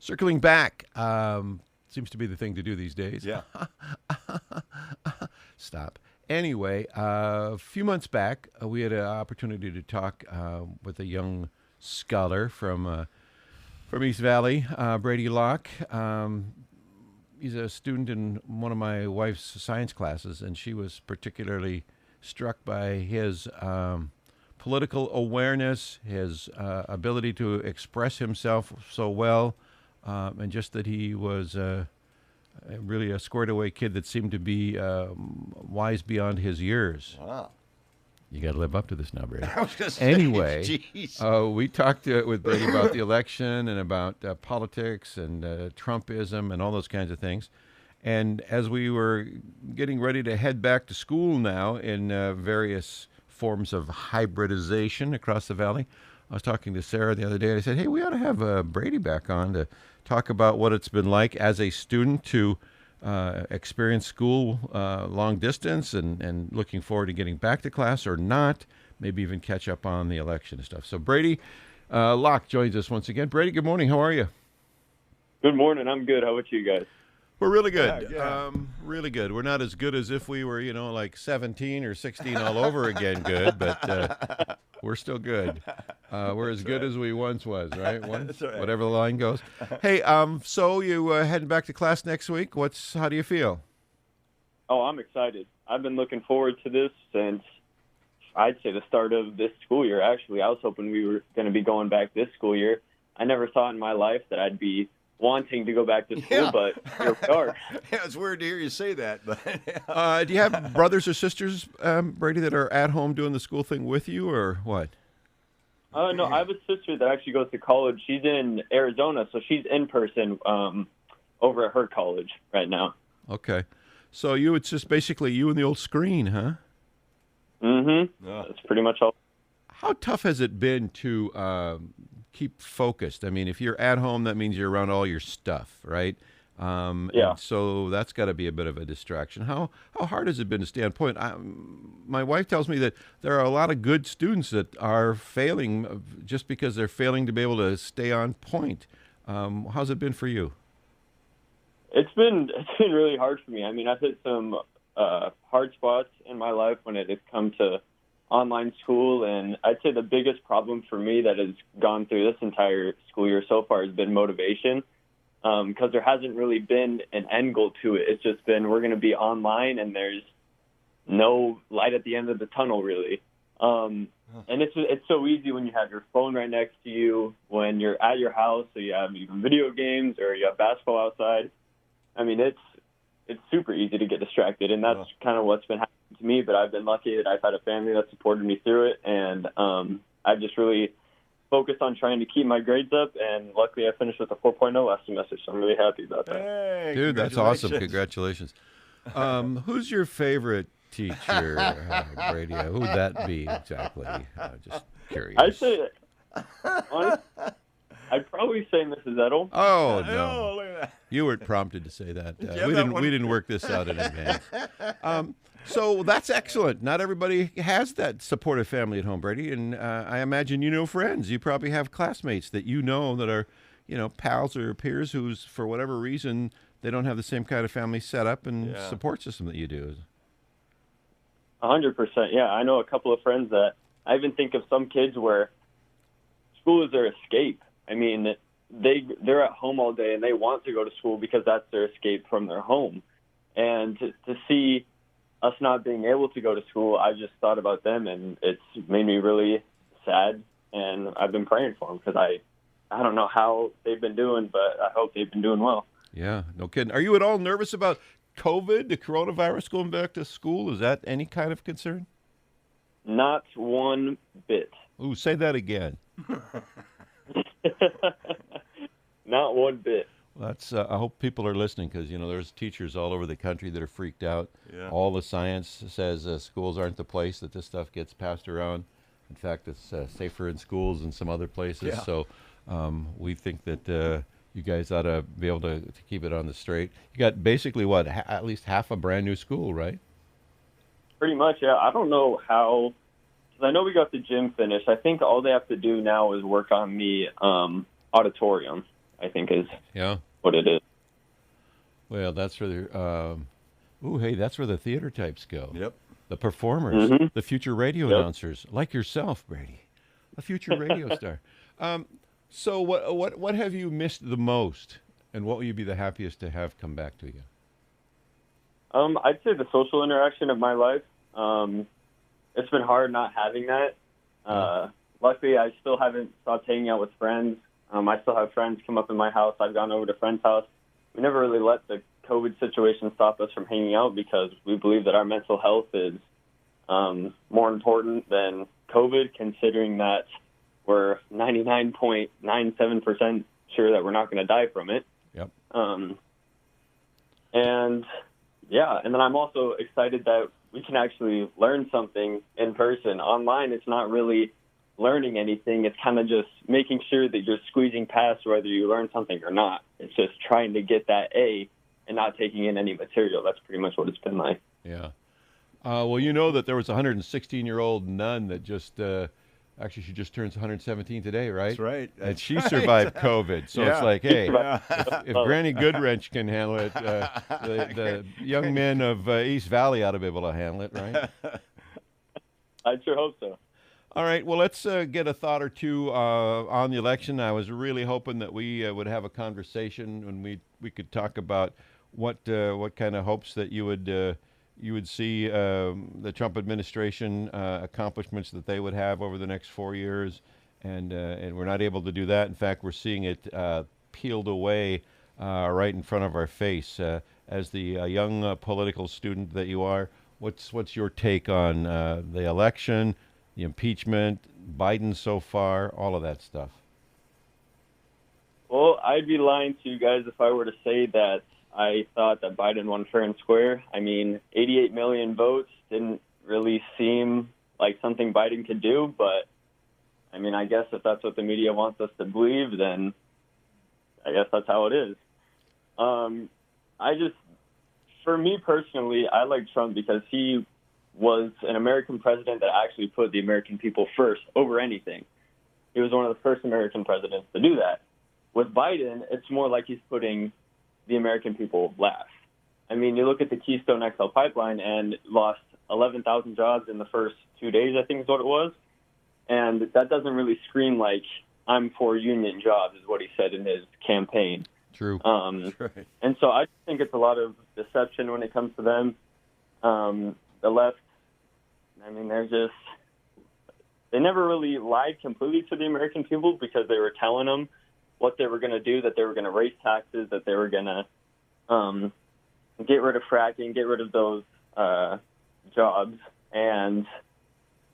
Circling back seems to be the thing to do these days. Yeah. Stop. Anyway, a few months back, we had an opportunity to talk with a young scholar from East Valley, Brady Locke. He's a student in one of my wife's science classes, and she was particularly struck by his political awareness, his ability to express himself so well, and just that he was really a squared-away kid that seemed to be wise beyond his years. Wow. You got to live up to this now, Brady. I was going to say, Anyway, geez. we talked with Brady about the election and about politics and Trumpism and all those kinds of things. And as we were getting ready to head back to school now in various forms of hybridization across the valley, I was talking to Sarah the other day, and I said, hey, we ought to have Brady back on to talk about what it's been like as a student to experience school long distance and looking forward to getting back to class or not, maybe even catch up on the election and stuff. So Brady Locke joins us once again. Brady, good morning. How are you? Good morning. I'm good. How about you guys? We're really good. Yeah. Really good. We're not as good as if we were, like 17 or 16 all over again good, but we're still good. We're as good as we once was, right? That's right. Whatever the line goes. Hey, so you heading back to class next week? How do you feel? Oh, I'm excited. I've been looking forward to this since, I'd say, the start of this school year, actually. I was hoping we were going to be going back this school year. I never thought in my life that I'd be wanting to go back to school, Yeah. but here we are. Yeah, it's weird to hear you say that. But Do you have brothers or sisters, Brady, that are at home doing the school thing with you, or what? No, I have a sister that actually goes to college. She's in Arizona, so she's in person over at her college right now. Okay. So it's just basically you and the old screen, huh? Mm-hmm. Oh. That's pretty much all. How tough has it been to keep focused? I mean, if you're at home, that means you're around all your stuff, right? Yeah. And so that's got to be a bit of a distraction. How hard has it been to stay on point? My wife tells me that there are a lot of good students that are failing just because they're failing to be able to stay on point. How's it been for you? It's been really hard for me. I mean, I've hit some hard spots in my life when it has come to online school, and I'd say the biggest problem for me that has gone through this entire school year so far has been motivation, because there hasn't really been an end goal to it. It's just been we're going to be online, and there's no light at the end of the tunnel, really. And it's so easy when you have your phone right next to you, when you're at your house, so you have even video games or you have basketball outside. I mean, it's super easy to get distracted, and that's kind of what's been happening to me. But I've been lucky that I've had a family that supported me through it, and I've just really focused on trying to keep my grades up, and luckily I finished with a 4.0 last semester, so I'm really happy about that. Hey, Dude, that's awesome. Congratulations. Who's your favorite teacher, Brady? Who would that be exactly? Just curious. I'd say, honestly, I'd probably say Mrs. Edel. Oh, Oh, no. look at that. You weren't prompted to say that. Yeah, we that didn't. one. We didn't work this out in advance. So that's excellent. Not everybody has that supportive family at home, Brady. And I imagine you know friends. You probably have classmates that you know that are, pals or peers who's for whatever reason they don't have the same kind of family set up and support system that you do. 100%. Yeah, I know a couple of friends that I even think of some kids where school is their escape. I mean, they're at home all day and they want to go to school because that's their escape from their home. And to see us not being able to go to school, I just thought about them, and it's made me really sad. And I've been praying for them because I don't know how they've been doing, but I hope they've been doing well. Yeah, no kidding. Are you at all nervous about COVID, the coronavirus going back to school? Is that any kind of concern? Not one bit. Ooh, say that again. Not one bit. That's. I hope people are listening because there's teachers all over the country that are freaked out. Yeah. All the science says schools aren't the place that this stuff gets passed around. In fact, it's safer in schools than some other places. Yeah. So we think that you guys ought to be able to keep it on the straight. You got basically at least half a brand new school, right? Pretty much, yeah. I don't know how, because I know we got the gym finished. I think all they have to do now is work on the auditorium. I think is Yeah. what it is. Well, that's where the ooh, hey, that's where the theater types go. Yep. The performers, Mm-hmm. the future radio Yep. announcers, like yourself, Brady, a future radio star. Um, so, what have you missed the most, and what will you be the happiest to have come back to you? I'd say the social interaction of my life. It's been hard not having that. Luckily, I still haven't stopped hanging out with friends. I still have friends come up in my house. I've gone over to friends' house. We never really let the COVID situation stop us from hanging out because we believe that our mental health is more important than COVID, considering that we're 99.97% sure that we're not going to die from it. Yep. And yeah, and then I'm also excited that we can actually learn something in person. Online, it's not really learning anything. It's kind of just making sure that you're squeezing past whether you learn something or not. It's just trying to get that A and not taking in any material. That's pretty much what it's been like. Yeah. Well, you know that there was a 116-year-old nun that just actually she just turns 117 today, right? That's right. And she survived COVID. So it's Yeah. like, hey, Yeah. if Granny Goodwrench can handle it, the young men of East Valley ought to be able to handle it, right? I sure hope so. All right. Well, let's get a thought or two on the election. I was really hoping that we would have a conversation and we could talk about what kind of hopes that you would see the Trump administration accomplishments that they would have over the next 4 years, and we're not able to do that. In fact, we're seeing it peeled away right in front of our face. As the young political student that you are, what's your take on the election, the impeachment, Biden so far, all of that stuff? Well, I'd be lying to you guys if I were to say that I thought that Biden won fair and square. I mean, 88 million votes didn't really seem like something Biden could do, but I mean, I guess if that's what the media wants us to believe, then I guess that's how it is. For me personally, I like Trump because he was an American president that actually put the American people first over anything. He was one of the first American presidents to do that. With Biden, it's more like he's putting the American people last. I mean, you look at the Keystone XL pipeline and lost 11,000 jobs in the first 2 days, I think is what it was. And that doesn't really scream like I'm for union jobs, is what he said in his campaign. True. Right. And so I think it's a lot of deception when it comes to them. The left, I mean, they never really lied completely to the American people because they were telling them what they were going to do, that they were going to raise taxes, that they were going to get rid of fracking, get rid of those jobs. And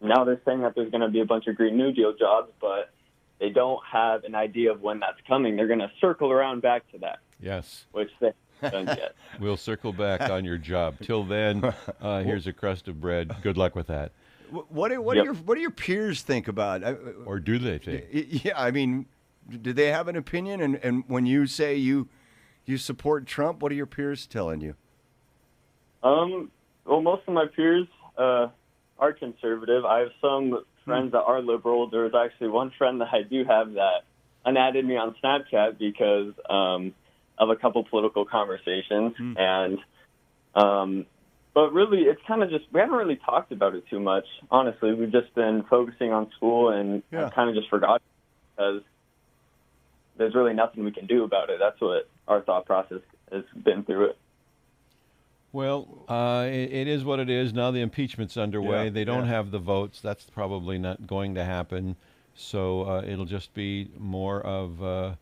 now they're saying that there's going to be a bunch of Green New Deal jobs, but they don't have an idea of when that's coming. They're going to circle around back to that. Yes. Which they haven't done yet. We'll circle back on your job. Till then, here's a crust of bread. Good luck with that. What do your peers think about? Or do they think? Yeah, I mean, do they have an opinion? And when you say you support Trump, what are your peers telling you? Well, most of my peers are conservative. I have some friends that are liberal. There was actually one friend that I do have that unadded me on Snapchat because of a couple political conversations. And but really, it's kind of just, we haven't really talked about it too much, honestly. We've just been focusing on school and kind of just forgot because there's really nothing we can do about it. That's what our thought process has been through it. Well, it is what it is. Now the impeachment's underway. They don't have the votes. That's probably not going to happen. So it'll just be more of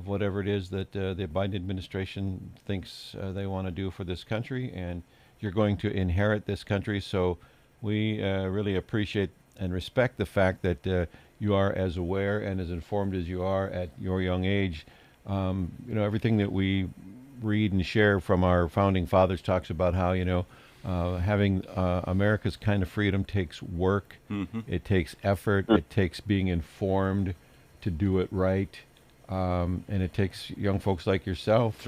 whatever it is that the Biden administration thinks they want to do for this country. And you're going to inherit this country. So we really appreciate and respect the fact that you are as aware and as informed as you are at your young age. Everything that we read and share from our founding fathers talks about how, having America's kind of freedom takes work. It takes effort. It takes being informed to do it right. And it takes young folks like yourself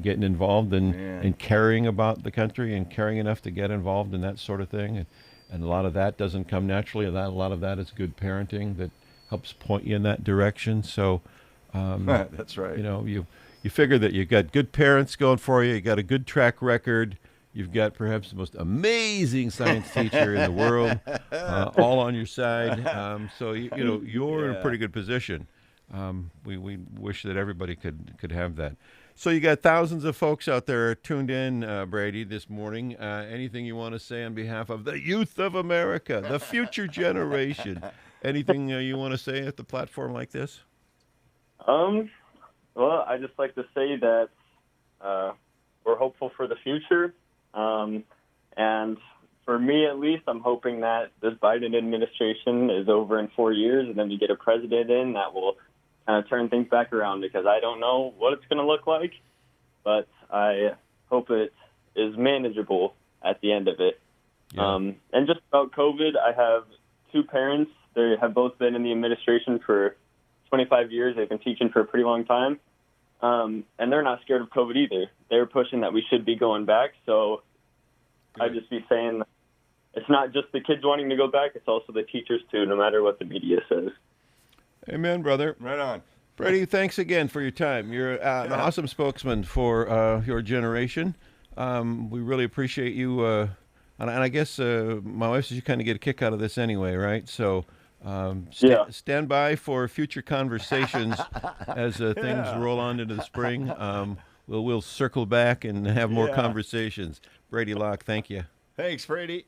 getting involved and caring about the country and caring enough to get involved in that sort of thing. And a lot of that doesn't come naturally. A lot of that is good parenting that helps point you in that direction. So That's right. You know, you figure that you've got good parents going for you. You got a good track record. You've got perhaps the most amazing science teacher in the world, all on your side. So you know you're in a Yeah. pretty good position. We wish that everybody could have that. So you got thousands of folks out there tuned in, Brady, this morning. Anything you want to say on behalf of the youth of America, the future generation? Anything you want to say at the platform like this? Um, well, I just like to say that we're hopeful for the future. And for me, at least, I'm hoping that this Biden administration is over in 4 years, and then we get a president in that will kind of turn things back around, because I don't know what it's going to look like, but I hope it is manageable at the end of it. Yeah. And just about COVID, I have two parents. They have both been in the administration for 25 years. They've been teaching for a pretty long time. And they're not scared of COVID either. They're pushing that we should be going back. So I'd just be saying it's not just the kids wanting to go back, it's also the teachers too, no matter what the media says. Amen, brother. Right on. Brady, thanks again for your time. You're an awesome spokesman for your generation. We really appreciate you. And I guess my wife says you kind of get a kick out of this anyway, right? So stand by for future conversations as things roll on into the spring. We'll circle back and have more conversations. Brady Locke, thank you. Thanks, Brady.